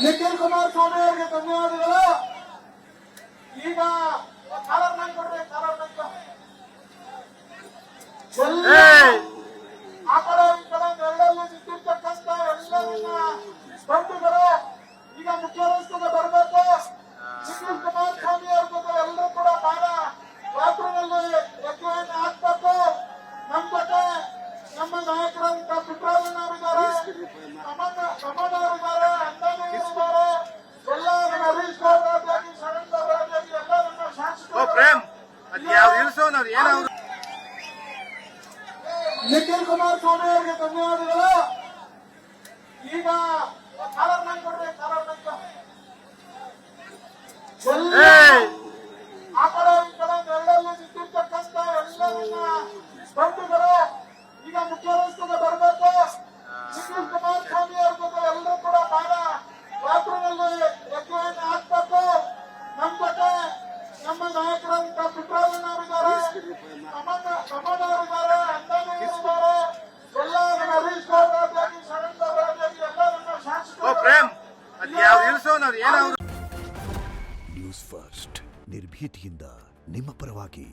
ನಿಖಿಲ್ ಕುಮಾರಸ್ವಾಮಿ ಅವರಿಗೆ ಧನ್ಯವಾದಗಳು. ಈಗ ಕಾಲರ್ ಮೈಕ್ ಕೊಡ್ರಿ, ಕಾಲರ್ ಮೈಕ್ ಎಲ್ಲ ಆ ಕಡೆ ಈ ಕಡೆ ನೆರಳಲ್ಲಿ ನಿಂತಿರ್ತಕ್ಕಂಥ ಎಲ್ಲ ಬಂಧುಗಳು ಈಗ ಮುಖ್ಯ ರಸ್ತೆಗೆ ಬರಬೇಕು. ನಿಖಿಲ್ ಕುಮಾರಸ್ವಾಮಿ ಅವ್ರ ಜೊತೆ ಎಲ್ಲರೂ ಕೂಡ ಪಾದಯಾತ್ರೆಯಲ್ಲಿ ಹೆಜ್ಜೆಯನ್ನು ಹಾಕ್ಬೇಕು. ನಮ್ಮ ಜೊತೆ ನಮ್ಮ ನಾಯಕರಂತ ಸಿದ್ದರಾಮಯ್ಯನವರಿದ್ದಾರೆ, ತಮ್ಮಣ್ಣವರಿದ್ದಾರೆ, ಅಂದಾನಿಯವರಿದ್ದಾರೆ, ಎಲ್ಲ ನಮ್ಮ ಹರೀಶ್ ಗೌಡರಾಜಾಗಿ, ಶರಣ್ ಗೌಡರಾಜಾಗಿ, ಎಲ್ಲ ನಮ್ಮ ಶಾಸಕರು. ನಿಖಿಲ್ ಕುಮಾರಸ್ವಾಮಿ ಅವರಿಗೆ ಧನ್ಯವಾದಗಳು. ಈಗ ಕಾಲರ್ ಮೈಕ್ ಕೊಡ್ರಿ, ಕಾಲರ್ ಮೈಕ್ ಎಲ್ಲ ಆ ಕಡೆ ಈ ಕಡೆ ನೆರಳಲ್ಲಿ ನಿಂತಿರ್ತಕ್ಕಂಥ ಎಲ್ಲ ಬಂಧುಗಳು ಈಗ ಮುಖ್ಯ ರಸ್ತೆಗೆ ಬರಬೇಕು. ನಿಖಿಲ್ ಕುಮಾರಸ್ವಾಮಿ ಅವ್ರ ಜೊತೆ ಎಲ್ಲರೂ ಕೂಡ ಪಾದಯಾತ್ರೆಯಲ್ಲಿ ಹೆಜ್ಜೆಯನ್ನು ಹಾಕ್ಬೇಕು. ನಮ್ಮ ಜೊತೆ ನಮ್ಮ ನಾಯಕರಂತ ಸಿದ್ದರಾಮಯ್ಯನವರಿದ್ದಾರೆ, ತಮ್ಮಣ್ಣವರಿದ್ದಾರೆ, ಅಂದಾನಿಯವರಿದ್ದಾರೆ, ಎಲ್ಲ ನಮ್ಮ ಹರೀಶ್ ಗೌಡರಾಜಾಗಿ, ಶರಣ್ ಗೌಡರಾಜಾಗಿ, ಎಲ್ಲ ನಮ್ಮ ಶಾಸಕರು. ನ್ಯೂಸ್ ಫಸ್ಟ್ ನಿರ್ಭೀತಿಯಿಂದ ನಿಮ್ಮ ಪರವಾಗಿ.